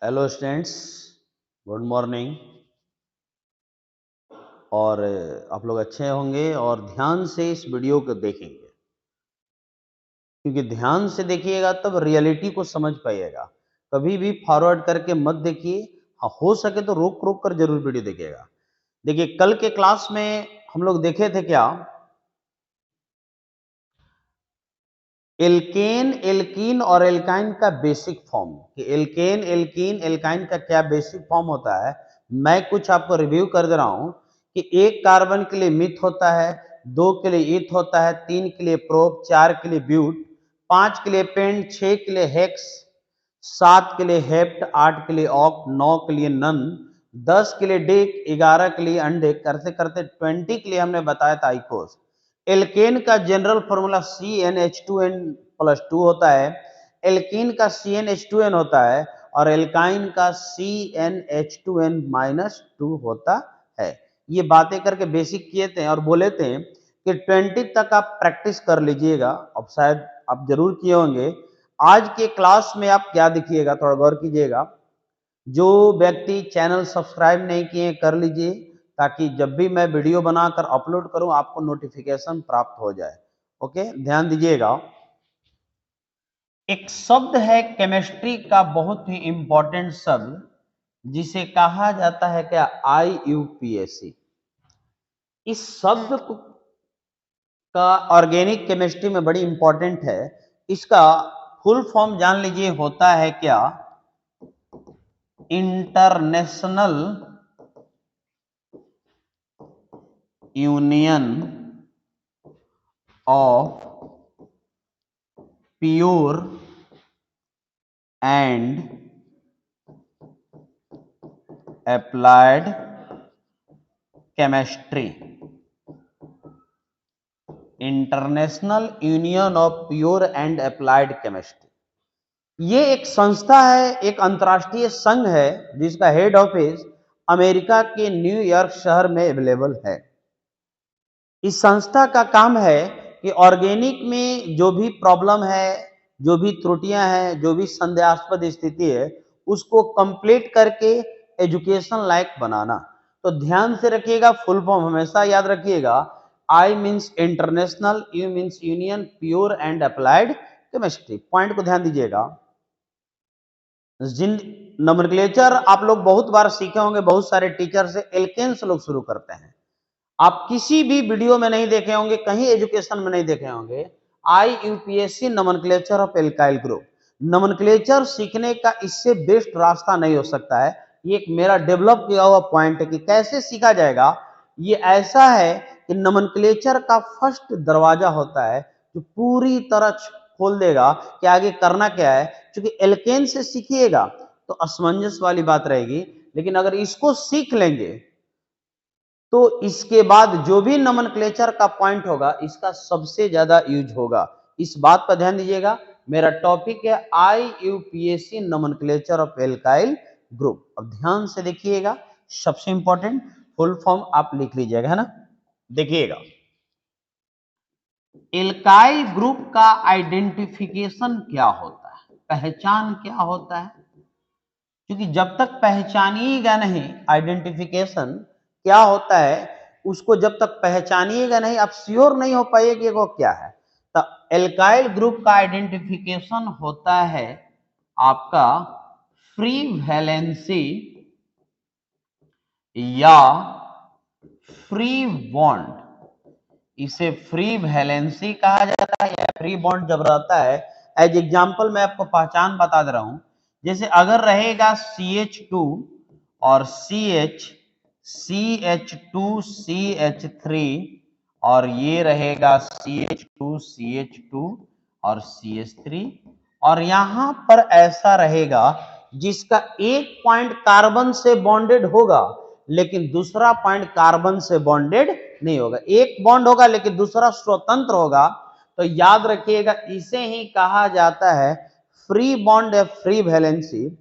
Hello students, good morning. और आप लोग अच्छे होंगे और ध्यान से इस वीडियो को देखेंगे, क्योंकि ध्यान से देखिएगा तब रियलिटी को समझ पाइएगा। कभी भी फॉरवर्ड करके मत देखिए। हाँ, हो सके तो रोक रोक कर जरूर वीडियो देखिएगा। देखिए, कल के क्लास में हम लोग देखे थे क्या, एल्केन, एल्कीन और एल्काइन का बेसिक फॉर्म। कि एल्केन, एल्कीन, एल्काइन का क्या बेसिक फॉर्म होता है। मैं कुछ आपको रिव्यू कर दे रहा हूं कि एक कार्बन के लिए मिथ होता है, 2 के लिए ईथ होता है, 3 के लिए प्रोप, 4 के लिए ब्यूट, 5 के लिए पेंट, 6 के लिए हेक्स, 7 के लिए हेप्ट, 8 के लिए ऑक्ट, 9 के लिए नन, 10 के लिए डिक, 11 के लिए अंडे, करते करते 20 के लिए हमने बताया था आइकोस। एल्केन का जनरल फॉर्मूला CnH2n प्लस 2 होता है, एल्कीन का CnH2n होता है और एल्काइन का CnH2n माइनस 2 होता है। ये बातें करके बेसिक किए थे और बोले थे कि 20 तक आप प्रैक्टिस कर लीजिएगा। अब शायद आप जरूर किए होंगे। आज के क्लास में आप क्या देखिएगा, थोड़ा गौर कीजिएगा। जो व्यक्ति चैनल सब्सक्राइब नहीं किए कर लीजिए, ताकि जब भी मैं वीडियो बनाकर अपलोड करूं आपको नोटिफिकेशन प्राप्त हो जाए। ओके, ध्यान दीजिएगा। एक शब्द है केमिस्ट्री का, बहुत ही इंपॉर्टेंट शब्द, जिसे कहा जाता है क्या, IUPAC। इस शब्द का ऑर्गेनिक केमिस्ट्री में बड़ी इंपॉर्टेंट है। इसका फुल फॉर्म जान लीजिए, होता है क्या, international union of pure and applied chemistry. International union of pure and applied chemistry ये एक संस्था है, एक अंतर्राष्ट्रीय संघ है, जिसका हेड ऑफिस अमेरिका के न्यूयॉर्क शहर में अवेलेबल है। इस संस्था का काम है कि ऑर्गेनिक में जो भी प्रॉब्लम है, जो भी त्रुटियां हैं, जो भी संदेहास्पद स्थिति है, उसको कंप्लीट करके एजुकेशन लायक बनाना। तो ध्यान से रखिएगा, फुल फॉर्म हमेशा याद रखिएगा। I means international, you means union, pure and applied chemistry. Point को ध्यान दीजिएगा। जिन नोमेनक्लेचर आप लोग बहुत बार सीखे होंगे, बहुत सारे टीचर से एल्केन से लोग शुरू करते हैं। आप किसी भी वीडियो में नहीं देखे होंगे, कहीं एजुकेशन में नहीं देखे होंगे। IUPAC nomenclature of alkyl group. Nomenclature सीखने का इससे बेस्ट रास्ता नहीं हो सकता है। ये एक मेरा डेवलप किया हुआ पॉइंट है कि कैसे सीखा जाएगा। ये ऐसा है कि नोमेनक्लेचर का फर्स्ट दरवाजा होता है जो पूरी तरह खोल देगा कि आगे करना क्या है। क्योंकि एल्केन से सीखिएगा तो असमंजस वाली बात रहेगी, लेकिन अगर इसको सीख लेंगे तो इसके बाद जो भी नोमेनक्लेचर का पॉइंट होगा, इसका सबसे ज्यादा यूज होगा। इस बात पर ध्यान दीजिएगा। मेरा टॉपिक है IUPAC nomenclature of alkyl group. अब ध्यान से देखिएगा, सबसे इंपॉर्टेंट फुल फॉर्म आप लिख लीजिएगा, है ना। देखिएगा, एल्काइल ग्रुप का आइडेंटिफिकेशन क्या होता है, पहचान क्या होता है। क्योंकि जब तक पहचानिएगा नहीं, आइडेंटिफिकेशन क्या होता है उसको जब तक पहचानिएगा नहीं, आप श्योर नहीं हो पाइएगा कि वो क्या है। तो एल्काइल ग्रुप का आइडेंटिफिकेशन होता है आपका फ्री वैलेंसी या फ्री बॉन्ड। इसे फ्री वैलेंसी कहा जाता है या फ्री बॉन्ड जब रहता है। एज एग्जांपल मैं आपको पहचान बता दे रहा हूं। जैसे अगर रहेगा CH2 और CH2CH3 और ये रहेगा CH2CH2 और CH3, और यहां पर ऐसा रहेगा जिसका एक पॉइंट कार्बन से बॉन्डेड होगा लेकिन दूसरा पॉइंट कार्बन से बॉन्डेड नहीं होगा। एक बॉन्ड होगा लेकिन दूसरा स्वतंत्र होगा। तो याद रखिएगा, इसे ही कहा जाता है फ्री बॉन्ड या फ्री वैलेंसी।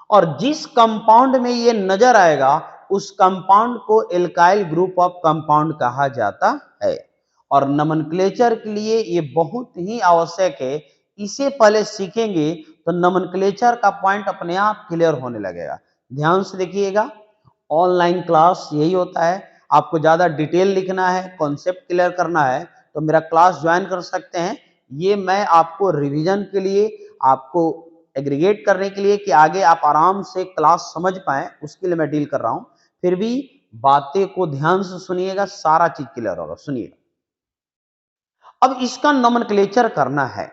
और जिस कंपाउंड में ये नजर आएगा उस कंपाउंड को एल्काइल ग्रुप ऑफ कंपाउंड कहा जाता है। और नोमेनक्लेचर के लिए ये बहुत ही आवश्यक है। इसे पहले सीखेंगे तो नोमेनक्लेचर का पॉइंट अपने आप क्लियर होने लगेगा। ध्यान से देखिएगा, ऑनलाइन क्लास यही होता है। आपको ज्यादा डिटेल लिखना है, कॉन्सेप्ट क्लियर करना है, तो मेरा क्लास ज्वाइन कर सकते हैं। ये मैं आपको रिवीजन के लिए, आपको एग्रीगेट करने के लिए कि आगे आप आराम से क्लास समझ पाए, उसके लिए मैं डील कर रहा हूं। फिर भी बातें को ध्यान से सुनिएगा, सारा चीज क्लियर होगा। सुनिएगा, अब इसका नोमेनक्लेचर करना है,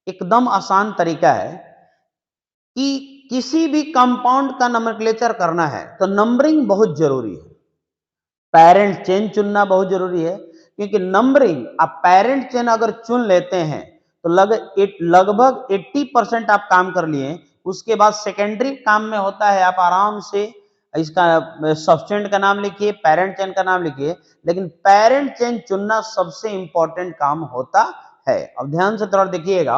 एकदम आसान तरीका है कि किसी भी कंपाउंड का नोमेनक्लेचर करना है तो नंबरिंग बहुत जरूरी है। पेरेंट चेन चुनना बहुत जरूरी है, क्योंकि नंबरिंग, आप पेरेंट चेन अगर चुन लेते हैं तो लगभग 80% आप काम कर लिए। उसके बाद सेकेंडरी काम में होता है, आप आराम से इसका सब्सटेंट का नाम लिखिए, पेरेंट चेन का नाम लिखिए, लेकिन पेरेंट चेन चुनना सबसे इंपॉर्टेंट काम होता है। अब ध्यान से थोड़ा देखिएगा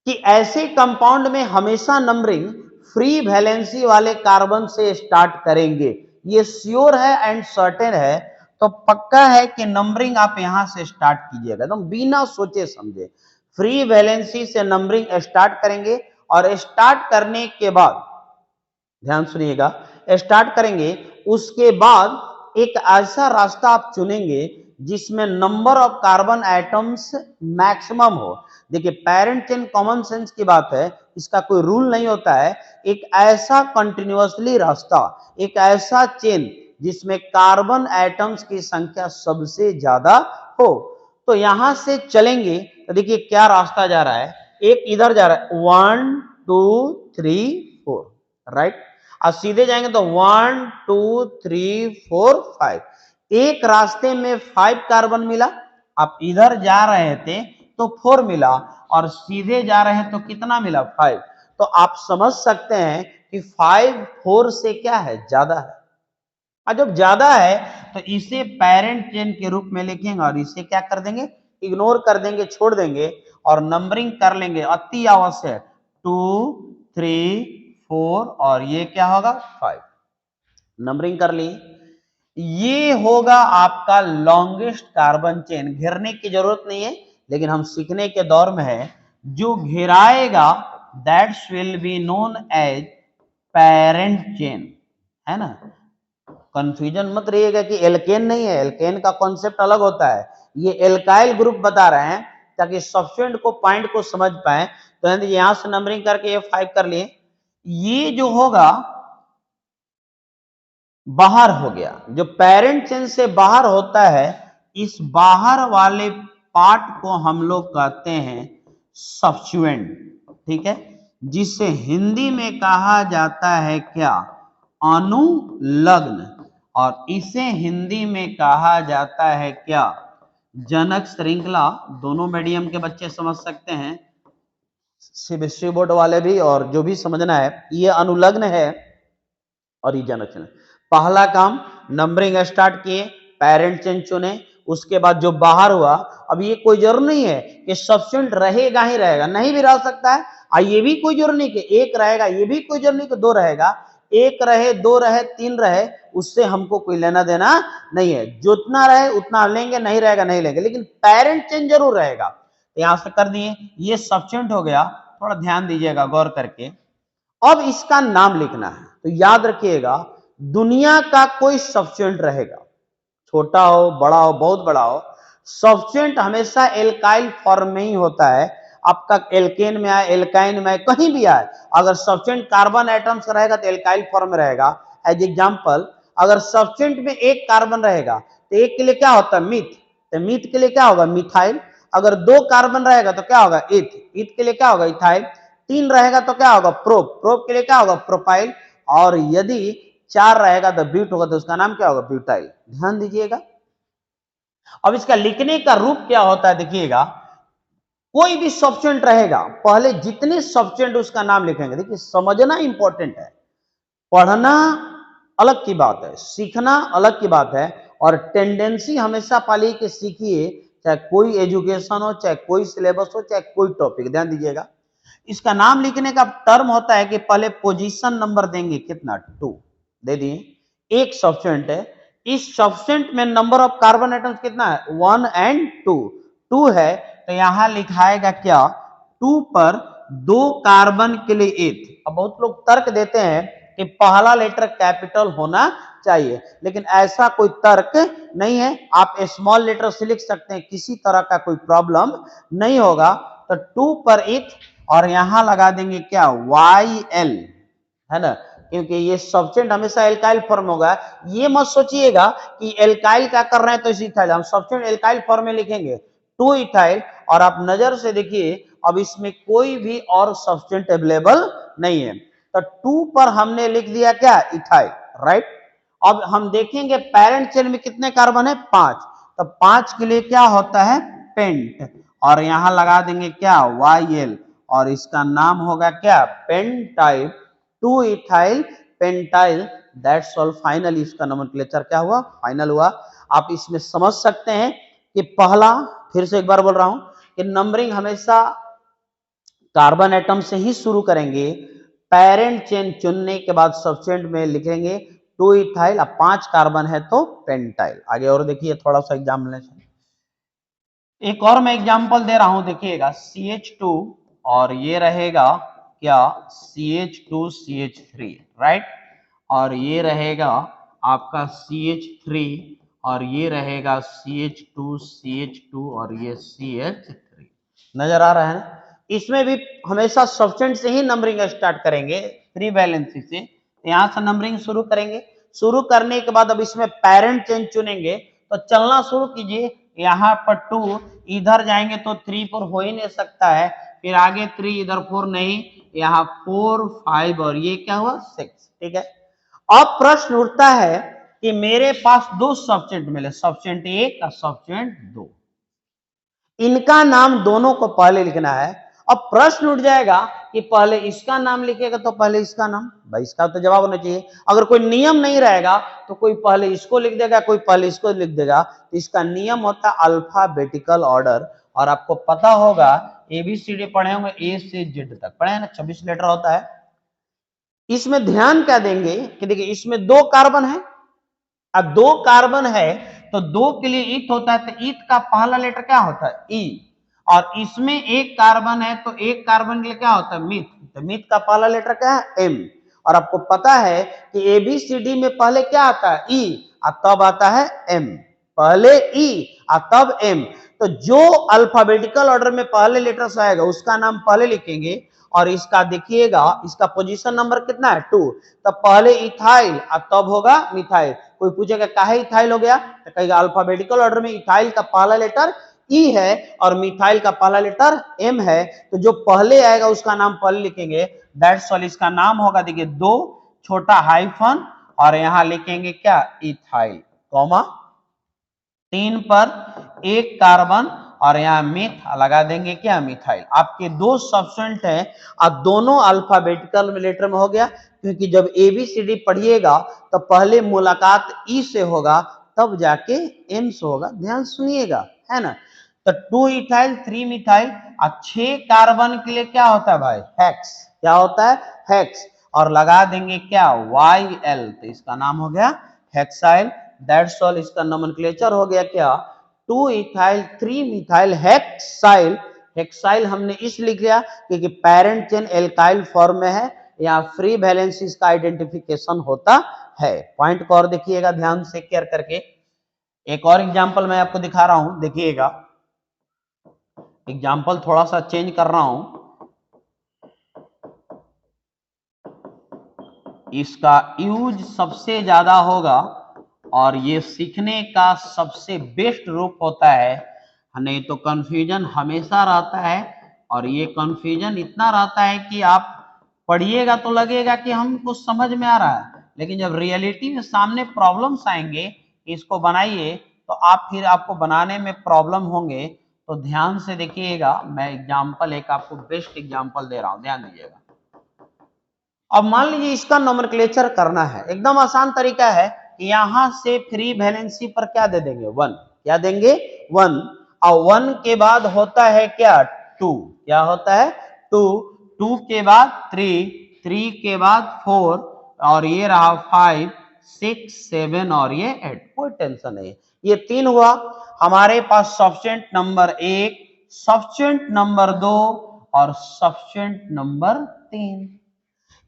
कि ऐसे कंपाउंड में हमेशा नंबरिंग फ्री वैलेंसी वाले कार्बन से स्टार्ट करेंगे, ये श्योर है एंड सर्टेन है। तो पक्का है कि नंबरिंग आप यहां से स्टार्ट कीजिएगा, तो बिना सोचे समझे फ्री वैलेंसी से नंबरिंग स्टार्ट करेंगे। और स्टार्ट करने के बाद ध्यान सुनिएगा, स्टार्ट करेंगे, उसके बाद एक ऐसा रास्ता आप चुनेंगे जिसमें number of carbon atoms maximum हो। देखिए, पेरेंट चेन कॉमन सेंस की बात है, इसका कोई रूल नहीं होता है। एक ऐसा कंटिन्यूअसली रास्ता, एक ऐसा चेन जिसमें कार्बन एटम्स की संख्या सबसे ज्यादा हो। तो यहां से चलेंगे तो देखिए क्या रास्ता जा रहा है, एक इधर जा रहा है 1 2 3 4, राइट। अब सीधे जाएंगे तो 1 2 3 4 5, एक रास्ते में 5 कार्बन मिला। आप इधर जा रहे थे तो 4 मिला, और सीधे जा रहे हैं तो कितना मिला, 5। तो आप समझ सकते हैं कि 5 4 से क्या है, ज्यादा है। और जब ज्यादा है तो इसे पेरेंट चेन के रूप में लिखेंगे, और इसे क्या कर देंगे, इग्नोर कर देंगे, छोड़ देंगे, और नंबरिंग कर लेंगे अति आवश्यक 2 3 4, और ये क्या होगा 5। नंबरिंग कर ली, ये होगा आपका लॉन्गेस्ट कार्बन चेन। घेरने की जरूरत नहीं है, लेकिन हम सीखने के दौर में है। जो घेराएगा that's will be known as parent chain, है ना। कंफ्यूजन मत रहिएगा कि एल्केन नहीं है, एल्केन का कॉन्सेप्ट अलग होता है। ये एल्काइल ग्रुप बता रहे हैं ताकि सब्स्टिट्यूएंट को पॉइंट को समझ पाए। तो यहां से नंबरिंग करके ये 5 कर लिए, ये जो होगा बाहर हो गया, जो पेरेंट चेन से बाहर होता है, इस बाहर वाले पार्ट को हम लोग कहते हैं सब्स्टिट्यूएंट, ठीक है, जिसे हिंदी में कहा जाता है क्या, अनुलग्न। और इसे हिंदी में कहा जाता है क्या, जनक श्रृंखला। दोनों मीडियम के बच्चे समझ सकते हैं, सीबीएसई बोर्ड वाले भी, और जो भी समझना है, ये अनुलग्न है और ये जनक चेन। पहला काम, नंबरिंग स्टार्ट किए, पेरेंट चेन चुने, उसके बाद जो बाहर हुआ, अब ये कोई जरूर नहीं है कि सब्स्टिट्यूएंट रहेगा ही रहेगा, नहीं भी रह सकता है। और ये भी कोई जरूर नहीं कि एक रहेगा, ये भी कोई जरूर नहीं कि दो रहेगा। एक रहे, दो रहे, तीन रहे, उससे हमको कोई लेना देना नहीं है। जितना रहे उतना लेंगे, नहीं रहेगा नहीं लेंगे, लेकिन पेरेंट चेन जरूर रहेगा। यहां से कर दिए, ये सब्स्टिट्यूएंट हो गया। थोड़ा ध्यान दीजिएगा गौर करके, अब इसका नाम लिखना है। तो याद रखिएगा, दुनिया का कोई सब्स्टिट्यूएंट रहेगा, छोटा हो, बड़ा हो, बहुत बड़ा हो, सब्स्टिट्यूएंट हमेशा एल्काइल फॉर्म में ही होता है। आपका एल्केन में आए, एल्काइन में आए, कहीं भी आए, अगर सब्स्टिट्यूएंट कार्बन एटम्स रहेगा तो एल्काइल फॉर्म में रहेगा। एज एग्जांपल, अगर सब्स्टिट्यूएंट में एक कार्बन रहेगा तो एक के लिए क्या होता है, मीथ, तो मीथ के लिए क्या होगा, मिथाइल। अगर दो कार्बन रहेगा तो क्या होगा, इथ, इथ के लिए क्या होगा, इथाइल। तीन रहेगा तो क्या होगा, प्रोप, प्रोप के लिए क्या होगा, प्रोपाइल। और यदि चार रहेगा तो ब्यूट होगा, तो उसका नाम क्या होगा, ब्यूटाइल। ध्यान दीजिएगा। अब इसका लिखने का रूप क्या होता है, देखिएगा, कोई भी सब्स्टिट्यूएंट रहेगा, पहले जितने सब्स्टिट्यूएंट उसका नाम लिखेंगे। देखिए, समझना इंपॉर्टेंट है, पढ़ना अलग की बात है, सीखना अलग की बात है। और टेंडेंसी हमेशा पालिए कि सीखिए, चाहे कोई एजुकेशन हो, चाहे कोई सिलेबस हो, चाहे कोई टॉपिक। ध्यान दीजिएगा, इसका नाम लिखने का टर्म होता है कि पहले पोजीशन नंबर देंगे, कितना, 2 दे दिए। एक सब्स्टिट्यूएंट है, इस सब्स्टिट्यूएंट में नंबर ऑफ कार्बन एटम्स कितना है, 1 एंड 2, 2 है, तो यहां लिखाएगा क्या, 2 पर दो कार्बन के लिए एथ। अब बहुत लोग तर्क देते हैं कि पहला लेटर कैपिटल होना चाहिए, लेकिन ऐसा कोई तर्क नहीं है। आप स्मॉल लेटर से लिख सकते हैं, किसी तरह का कोई प्रॉब्लम नहीं होगा। तो 2 पर एथ और यहां लगा देंगे क्या, YL, है ना, क्योंकि ये सब्सटेंट हमेशा एल्काइल फॉर्म होगा। ये मत सोचिएगा कि एल्काइल क्या कर रहे हैं तो इथाइल, हम सब्सटेंट एल्काइल फॉर्म में लिखेंगे 2 इथाइल। और आप नजर से देखिए, अब इसमें कोई भी और सब्सटेंट अवेलेबल नहीं है, तो 2 पर हमने लिख दिया क्या, इथाइल, राइट। अब हम देखेंगे पैरेंट चेन में कितने कार्बन है, 5, तो 5 के लिए क्या होता है, पेंट, और यहां लगा देंगे क्या, YL, और इसका नाम होगा क्या, pentyl, 2 ethyl pentyl, that's all. Finally इसका नोमेनक्लेचर क्या हुआ, फाइनल हुआ। आप इसमें समझ सकते हैं कि पहला, फिर से एक बार बोल रहा हूं कि नंबरिंग हमेशा कार्बन एटम से ही शुरू करेंगे। पेरेंट चेन चुनने के बाद सब्सटेंट में लिखेंगे 2 इथाइल, अब 5 कार्बन है तो पेंटाइल। आगे और देखिए थोड़ा सा एग्जाम्पल, एक और मैं एग्जांपल दे रहा हूं, देखिएगा CH2 और ये रहेगा क्या, CH2CH3, राइट, और ये रहेगा आपका CH3 और ये रहेगा CH2CH2 और ये CH3। नजर आ रहा है ना। इसमें भी हमेशा सब्सटेंट से ही नंबरिंग स्टार्ट करेंगे, फ्री वैलेंसी से, यहां से नंबरिंग शुरू करेंगे। शुरू करने के बाद अब इसमें पेरेंट चेन चुनेंगे, तो चलना शुरू कीजिए। यहाँ पर 2, इधर जाएंगे तो 3 पर हो ही नहीं सकता है, फिर आगे 3, इधर 4 नहीं, यहाँ 4 5 और ये क्या हुआ, 6, ठीक है। अब प्रश्न उठता है कि मेरे पास दो सब्सटेंट मिले, सब्सटेंट 1 और सब्सटेंट 2, इनका नाम दोनों को पहले लिखना है। अब प्रश्न उठ जाएगा कि पहले इसका नाम लिखेगा तो पहले इसका नाम, भाई इसका तो जवाब होना चाहिए। अगर कोई नियम नहीं रहेगा तो कोई पहले इसको लिख देगा, कोई पहले इसको लिख देगा, तो इसका नियम होता है अल्फाबेटिकल ऑर्डर। और आपको पता होगा, ABCD पढ़े होंगे, A से Z तक पढ़े हैं ना, 26 लेटर होता है। इसमें ध्यान क्या देंगे कि देखिए इसमें 2 कार्बन है, अब 2 कार्बन है तो 2 के लिए ईथ होता है, तो ईथ का पहला लेटर क्या होता है, ई। और इसमें 1 कार्बन है तो 1 कार्बन के लिए क्या होता है, मिथ, तो मिथ का पहला लेटर क्या है, एम। और आपको पता है कि ABCD में पहले क्या आता है, ई, और तब आता है एम, पहले ई और तब एम। तो जो अल्फाबेटिकल ऑर्डर में पहले लेटर आएगा उसका नाम पहले लिखेंगे। और इसका देखिएगा, इसका पोजीशन नंबर कितना है, 2, तब पहले इथाइल और तब होगा मिथाइल। कोई पूछेगा काहे इथाइल हो गया, तो कहेगा अल्फाबेटिकल ऑर्डर में इथाइल का पहला लेटर ई है और मिथाइल का पहला लेटर एम है, तो जो पहले आएगा उसका नाम पहले लिखेंगे, दैट्स ऑल। इसका नाम होगा, देखिए 2 छोटा हाइफन और यहां लिखेंगे क्या, इथाइल, कॉमा, 3 पर 1 कार्बन और यहां मिथ लगा देंगे क्या, मिथाइल। आपके 2 सब्सटेंट हैं, अब दोनों अल्फाबेटिकल लेटर में हो गया, क्योंकि जब ABCD पढ़िएगा तो पहले मुलाकात ई से होगा तब जाके एम से होगा, ध्यान सुनिएगा, है ना। तो 2 इथाइल 3 मिथाइल, और 6 कार्बन के लिए क्या होता है भाई, हेक्स, क्या होता है, हेक्स, और लगा देंगे क्या, YL, तो इसका नाम हो गया हेक्साइल, दैट्स ऑल। इसका नोमेनक्लेचर हो गया क्या, 2 इथाइल 3 मिथाइल हेक्साइल। हेक्साइल हमने इस लिख लिया क्योंकि पेरेंट चेन एल्काइल फॉर्म में है, यहाँ फ्री वैलेंसीज का आइडेंटिफिकेशन होता है। पॉइंट को और देखिएगा ध्यान से केयर करके। एक और एग्जांपल मैं आपको दिखा रहा हूं, देखिएगा, एग्जांपल थोड़ा सा चेंज कर रहा हूं। इसका यूज सबसे ज्यादा होगा और ये सीखने का सबसे बेस्ट रूप होता है, नहीं तो कंफ्यूजन हमेशा रहता है। और ये कंफ्यूजन इतना रहता है कि आप पढ़िएगा तो लगेगा कि हमको समझ में आ रहा है, लेकिन जब रियलिटी में सामने प्रॉब्लम्स आएंगे, इसको बनाइए तो आप फिर आपको बनाने में प्रॉब्लम होंगे। तो ध्यान से देखिएगा, मैं एग्जाम्पल एक आपको बेस्ट एग्जाम्पल दे रहा हूं, ध्यान दीजिएगा। अब मान लीजिए इसका नोमेनक्लेचर करना है, एकदम आसान तरीका है। यहां से फ्री वैलेंसी पर क्या दे देंगे, 1, क्या देंगे, 1, और 1 के बाद होता है क्या, 2, क्या होता है, 2, 2 के बाद 3, 3 के बाद 4, और ये रहा 5, 6, 7 और ये 8, कोई टेंशन नहीं, ये 3 हुआ। हमारे पास सब्सटेंट नंबर 1, सब्सटेंट नंबर 2 और सब्स्टिट्यूएंट नंबर 3।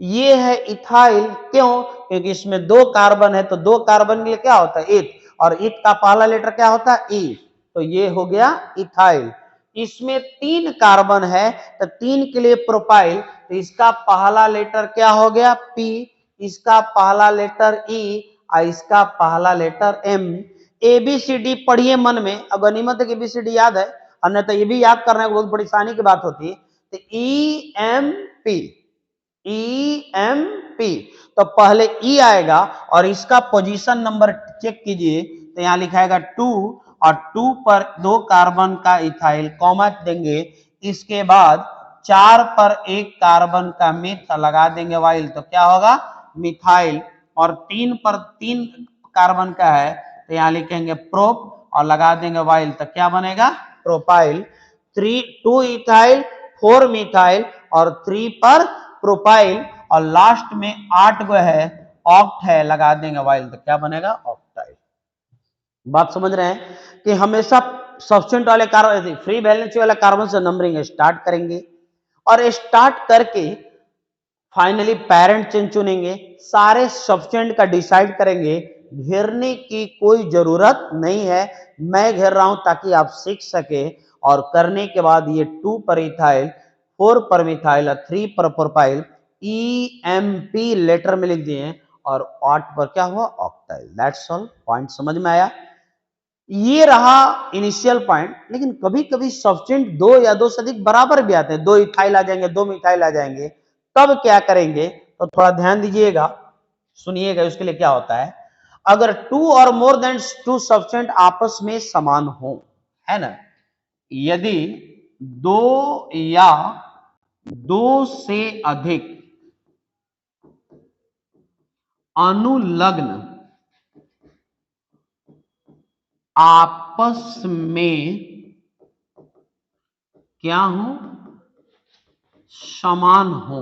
ये है इथाइल। क्यों? क्योंकि इसमें 2 कार्बन है, तो 2 कार्बन के लिए क्या होता है? ईथ, और ईथ का पहला लेटर क्या होता है? ई। तो ये हो गया इथाइल। इसमें 3 कार्बन है, तो 3 के लिए प्रोपाइल, तो इसका पहला लेटर क्या हो गया? पी, इसका पहला लेटर ई, और इसका पहला लेटर एम। एबीसीडी पढ़िए मन में, अब गनीमत है कि एबीसीडी याद है, अन्यथा तो ये भी याद करने की बहुत बड़ी आसानी की बात होती है। तो ई एम पी, EMP, तो पहले E आएगा और इसका पोजीशन नंबर चेक कीजिए, तो यहां लिखाएगा 2, और 2 पर 2 कार्बन का इथाइल कॉमा देंगे, इसके बाद 4 पर 1 कार्बन का मिथ लगा देंगे वाइल, तो क्या होगा? मिथाइल। और 3 पर 3 कार्बन का है, तो यहां लिखेंगे प्रोप और लगा देंगे वाइल, तो क्या बनेगा? प्रोपाइल। 2 इथाइल, 4 मिथाइल और 3 पर प्रोपाइल, और लास्ट में 8 गो है, ऑक्ट है, लगा देंगे वाइल, तो क्या बनेगा? ऑक्टाइल। बात समझ रहे हैं कि हमेशा सब्स्टिट्यूएंट वाले कार्बन, फ्री वैलेंसी वाले कार्बन से नंबरिंग स्टार्ट करेंगे, और स्टार्ट करके फाइनली पेरेंट चेन चुनेंगे, सारे सब्स्टिट्यूएंट का डिसाइड करेंगे। घेरने की कोई जरूरत नहीं है, मैं घेर रहा हूं ताकि आप सीख सके। और करने के बाद ये 2 पर इथाइल, 4 पर मिथाइल और 3 पर प्रोपाइल, EMP लेटर में लिख दिए, और 8 पर क्या हुआ? ऑक्टाइल। That's all. पॉइंट समझ में आया? ये रहा इनिशियल पॉइंट। लेकिन कभी कभी सब्स्टिट्यूएंट 2 या 2 से अधिक बराबर भी आते हैं, 2 इथाइल आ जाएंगे, 2 मिथाइल आ जाएंगे, तब क्या करेंगे? तो थोड़ा ध्यान दीजिएगा, सुनिएगा उसके लिए क्या होता है। अगर 2 और मोर देन 2 सब्स्टिट्यूएंट आपस में समान हो, है ना, यदि 2 या 2 से अधिक अनुलग्न आपस में क्या हो? समान हो।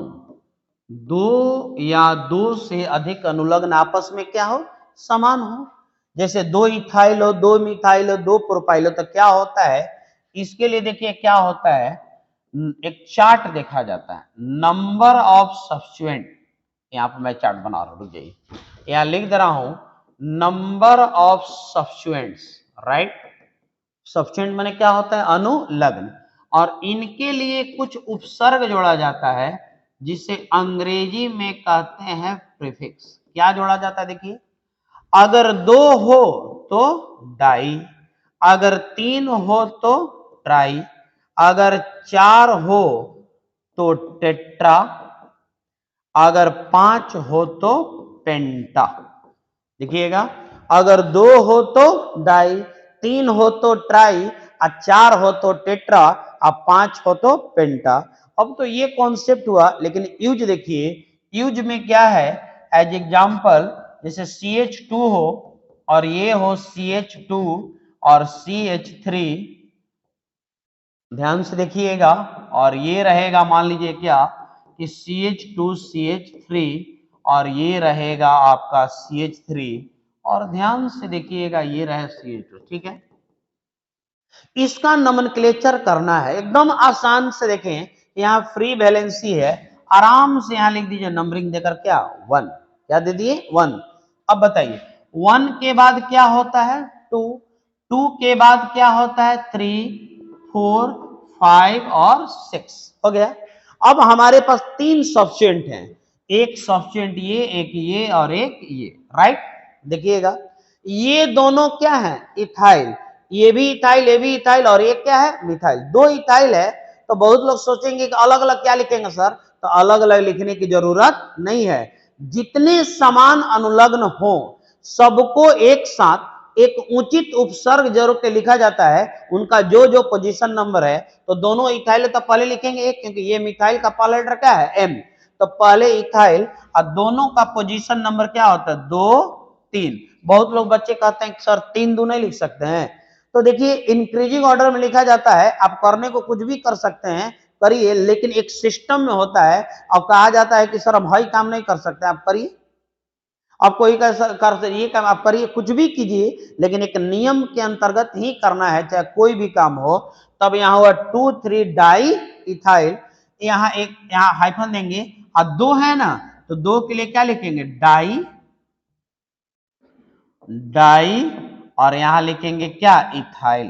2 या 2 से अधिक अनुलग्न आपस में क्या हो? समान हो। जैसे 2 इथाइल हो, 2 मिथाइल हो, 2 प्रोपाइल हो, तो क्या होता है? इसके लिए देखिए क्या होता है, एक चार्ट देखा जाता है, नंबर ऑफ सब्स्टिट्यूएंट। यहां पर मैं चार्ट बना रहा हूं, रुक जाइए, यहां लिख दे रहा हूं number of substituents, right. Substituent माने क्या होता है? अनुलग्न। और इनके लिए कुछ उपसर्ग जोड़ा जाता है, जिसे अंग्रेजी में कहते हैं प्रीफिक्स। क्या जोड़ा जाता है? देखिए, अगर 2 हो तो डाई, अगर 3 हो तो ट्राई, अगर 4 हो तो टेट्रा, अगर 5 हो तो पेंटा। देखिएगा, अगर 2 हो तो डाई, 3 हो तो ट्राई, और 4 हो तो टेट्रा, और 5 हो तो पेंटा। अब तो ये कॉन्सेप्ट हुआ, लेकिन यूज देखिए, यूज में क्या है? एज एग्जांपल, जैसे CH2 हो और ये हो CH2 और CH3, ध्यान से देखिएगा, और ये रहेगा मान लीजिए क्या कि CH2 CH3, और ये रहेगा आपका CH3, और ध्यान से देखिएगा ये रहे CH2, ठीक है। इसका नोमेनक्लेचर करना है, एकदम आसान से। देखें, यहाँ फ्री वैलेंसी है, आराम से यहाँ लिख दीजिए नंबरिंग देकर क्या? 1। क्या दे दिए? 1। अब बताइए, 1 के बाद क्या होता है? 2, 2 के बाद क्या होता है? 3, 4, 5 और 6। हो गया। अब हमारे पास 3 सब्स्टिट्यूएंट हैं, एक सब्स्टिट्यूएंट ये, एक ये और एक ये, राइट। देखिएगा, ये दोनों क्या है? इथाइल। ये भी इथाइल, ये भी इथाइल, और ये क्या है? मिथाइल। 2 इथाइल है, तो बहुत लोग सोचेंगे कि अलग अलग क्या लिखेंगे सर, तो अलग अलग लिखने की जरूरत नहीं है। जितने समान अनुलग्न हो, सबको एक साथ एक उचित उपसर्ग जोड़ के लिखा जाता है, उनका जो जो पोजीशन नंबर है। तो दोनों इथाइल तो पहले लिखेंगे एक, क्योंकि ये मिथाइल का पहला लेटर क्या है? एम। तो पहले इथाइल, और दोनों का पोजीशन नंबर क्या होता है? 2, 3। बहुत लोग बच्चे कहते हैं सर 3 2 नहीं लिख सकते हैं, तो देखिए इंक्रीजिंग ऑर्डर में लिखा जाता है। आप करने को कुछ भी कर सकते हैं, करिए, लेकिन एक सिस्टम में होता है। अब कहा जाता है कि सर हम भाई काम नहीं कर सकते, आप करिए, आप कोई कर ये काम आप करिए, कुछ भी कीजिए, लेकिन एक नियम के अंतर्गत ही करना है, चाहे कोई भी काम हो। तब यहाँ हुआ 2, 3 डाई इथाइल, यहाँ एक यहाँ हाइफन देंगे और 2 है ना, तो 2 के लिए क्या लिखेंगे, डाई और यहां लिखेंगे क्या, इथाइल,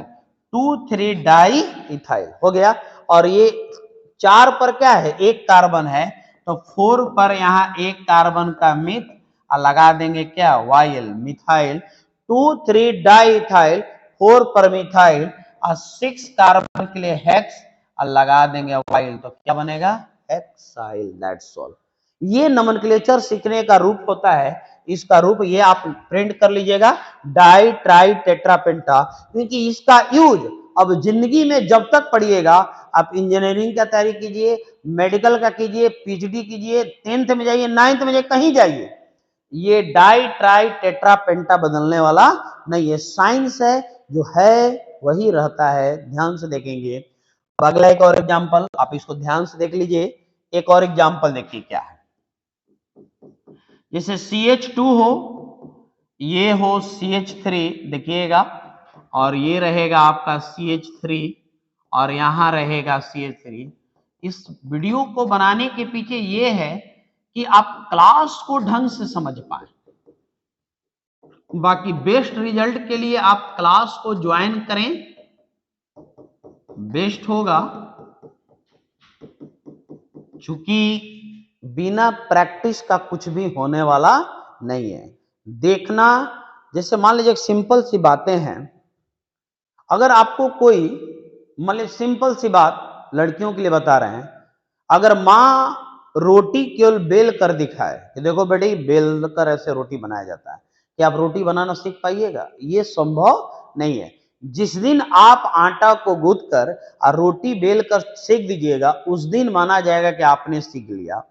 2,3 डाई इथाइल हो गया। और ये 4 पर क्या है, एक कार्बन है, तो 4 पर यहाँ एक कार्बन का मिथ और लगा देंगे क्या, वाइल, मिथाइल, 2,3 डाई इथाइल, 4 पर मिथाइल और 6 कार्बन के लिए हेक्स और लगा देंगे वाइल, तो क्या बनेगा, हेक्साइल। That's all. ये नोमेनक्लेचर सीखने का रूप होता है। इसका रूप ये आप प्रिंट कर लीजिएगा, डाई ट्राई टेट्रा पेंटा, क्योंकि इसका यूज अब जिंदगी में जब तक पढ़िएगा, आप इंजीनियरिंग का तैयारी कीजिए, मेडिकल का कीजिए, पीएचडी कीजिए, 10th में जाइए, 9th में जाइए, कहीं जाइए, ये डाई ट्राई टेट्रा पेंटा बदलने वाला नहीं है। साइंस है, जो है वही रहता है। ध्यान से देखेंगे। अगला एक और एग्जांपल, आप इसको ध्यान से देख लीजिए। एक और एग्जांपल देखिए क्या है। जैसे CH2 हो, ये हो CH3, देखिएगा, और ये रहेगा आपका CH3 और यहां रहेगा CH3। इस वीडियो को बनाने के पीछे ये है कि आप क्लास को ढंग से समझ पाए। बाकी बेस्ट रिजल्ट के लिए आप क्लास को ज्वाइन करें, बेस्ट होगा, क्योंकि बिना प्रैक्टिस का कुछ भी होने वाला नहीं है। देखना, जैसे मान लीजिए सिंपल सी बातें हैं, अगर आपको कोई, मतलब सिंपल सी बात लड़कियों के लिए बता रहे हैं, अगर माँ रोटी केवल बेल कर दिखाए कि देखो बेटी बेल कर ऐसे रोटी बनाया जाता है, कि आप रोटी बनाना सीख पाइएगा, ये संभव नहीं है। जिस दिन आप आटा को गूंथ कर और रोटी बेल कर सेक दीजिएगा, उस दिन माना जाएगा कि आपने सीख लिया।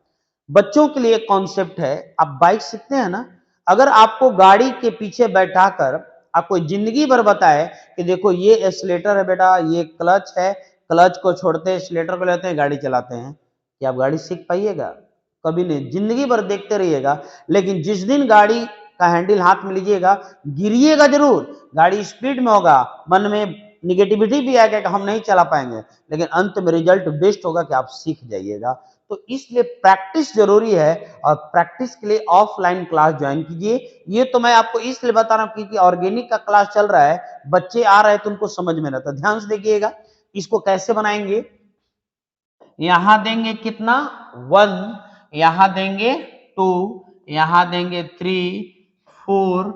बच्चों के लिए कॉन्सेप्ट है, आप बाइक सीखते हैं ना, अगर आपको गाड़ी के पीछे बैठाकर आपको जिंदगी भर बताए कि देखो ये एक्सीलेटर है बेटा, ये क्लच है, क्लच को छोड़ते हैं, एक्सीलेटर को लेते हैं, गाड़ी चलाते हैं, कि आप गाड़ी सीख पाइएगा? कभी नहीं। जिंदगी भर देखते रहिएगा, लेकिन जिस दिन गाड़ी का हैंडल हाथ में लीजिएगा, गिरिएगा जरूर, गाड़ी स्पीड में होगा, मन में निगेटिविटी भी आएगा कि हम नहीं चला पाएंगे, लेकिन अंत में रिजल्ट बेस्ट होगा कि आप सीख जाइएगा। तो इसलिए प्रैक्टिस जरूरी है, और प्रैक्टिस के लिए ऑफलाइन क्लास ज्वाइन कीजिए। ये तो मैं आपको इसलिए बता रहा हूं क्योंकि ऑर्गेनिक का क्लास चल रहा है, बच्चे आ रहे हैं तो उनको समझ में रहता है। ध्यान से देखिएगा, इसको कैसे बनाएंगे। यहां देंगे कितना, 1, यहां देंगे 2, यहां देंगे 3, 4,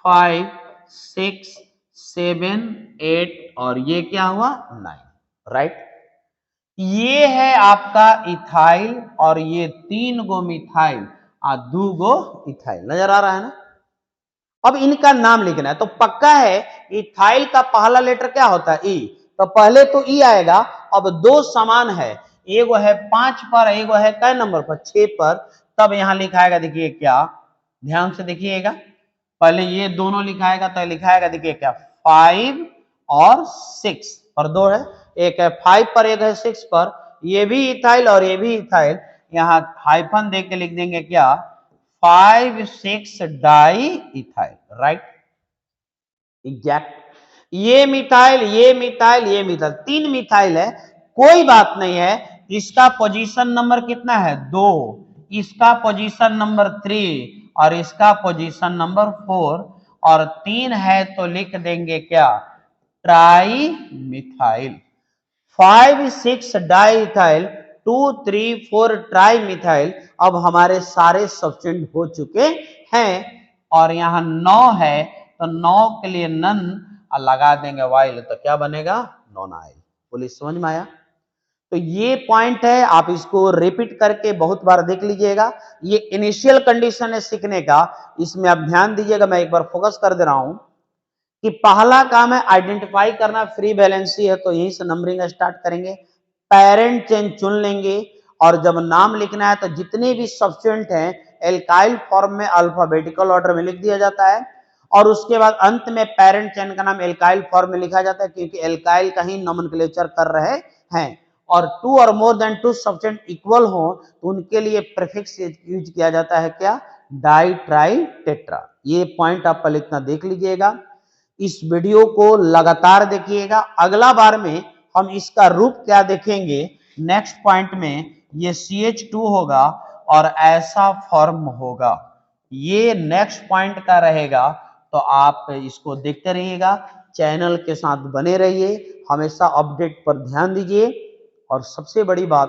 5, 6, 7, 8 और ये क्या हुआ, 9, राइट। ये है आपका इथाइल, और ये 3 गो मिथाइल और 2 गो इथाइल, नजर आ रहा है ना। अब इनका नाम लिखना है, तो पक्का है इथाइल का पहला लेटर क्या होता है, ई, तो पहले तो ई आएगा। अब 2 समान है, एगो है 5 पर, एगो है कै नंबर पर, 6 पर, तब यहां लिखाएगा, देखिए क्या, ध्यान से देखिएगा, पहले ये दोनों लिखाएगा तो लिखाएगा, देखिए क्या, 5 और 6 पर 2 है, एक है 5 पर, एक है 6 पर, ये भी इथाइल और ये भी इथाइल, यहां हाइफन दे के लिख देंगे क्या, 5, 6 डाई इथाइल, राइट, एग्जैक्ट। ये मिथाइल, ये मिथाइल, ये मिथाइल, 3 मिथाइल है, कोई बात नहीं है। इसका पोजीशन नंबर कितना है, 2, इसका पोजीशन नंबर 3 और इसका पोजीशन नंबर 4, और 3 है तो लिख देंगे क्या, tri methyl. 5, 6 di ethyl, 2, 3, 4 tri methyl. अब हमारे सारे सब्सटेंट हो चुके हैं, और यहाँ 9 है, तो 9 के लिए नन लगा देंगे वाइल, तो क्या बनेगा, नॉनाइल। बोलिए समझ में आया। तो ये पॉइंट है, आप इसको रिपीट करके बहुत बार देख लीजिएगा। ये इनिशियल कंडीशन है सीखने का, इसमें आप ध्यान दीजिएगा, मैं एक बार फोकस कर दे रहा हूं कि पहला काम है आइडेंटिफाई करना, फ्री वैलेंसी है तो यहीं से नंबरिंग स्टार्ट करेंगे, पेरेंट चेन चुन लेंगे, और जब नाम लिखना है तो जितने भी सब्सटेंट हैं एल्काइल फॉर्म में अल्फाबेटिकल ऑर्डर में लिख दिया जाता है, और उसके बाद अंत में पेरेंट चेन का नाम एल्काइल फॉर्म में लिखा जाता है, क्योंकि एल्काइल का ही नोमेनक्लेचर कर रहे हैं। और 2 और मोर देन 2 सब्सटेंट इक्वल हो तो उनके लिए प्रीफिक्स यूज किया जाता है क्या, डाई ट्राई टेट्रा। ये पॉइंट आप लिखना देख लीजिएगा। इस वीडियो को लगातार देखिएगा, अगला बार में हम इसका रूप क्या देखेंगे, नेक्स्ट पॉइंट में ये CH2 होगा और ऐसा फॉर्म होगा। ये नेक्स्ट पॉइंट का रहेगा, तो आप इसको देखते रहिएगा, चैनल के साथ बने रहिए, हमेशा अपडेट पर ध्यान दीजिए। और सबसे बड़ी बात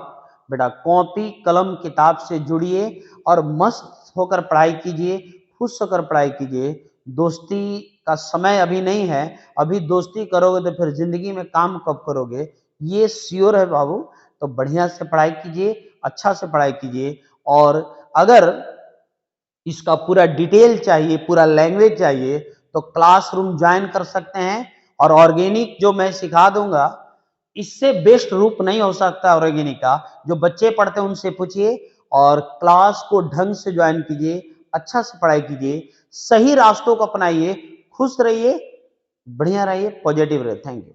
बेटा, कॉपी कलम किताब से जुड़िए और मस्त होकर पढ़ाई कीजिए, खुश होकर पढ़ाई कीजिए। दोस्ती का समय अभी नहीं है, अभी दोस्ती करोगे तो फिर जिंदगी में काम कब करोगे, ये श्योर है बाबू। तो बढ़िया से पढ़ाई कीजिए, अच्छा से पढ़ाई कीजिए। और अगर इसका पूरा डिटेल चाहिए, पूरा लैंग्वेज चाहिए, तो क्लासरूम ज्वाइन कर सकते हैं। और ऑर्गेनिक जो मैं सिखा दूंगा, इससे बेस्ट रूप नहीं हो सकता ऑर्गेनिक का। जो बच्चे पढ़ते हैं उनसे पूछिए और क्लास को ढंग से ज्वाइन कीजिए, अच्छा से पढ़ाई कीजिए, सही रास्तों को अपनाइए, खुश रहिए, बढ़िया रहिए, पॉजिटिव रहिए। Thank you.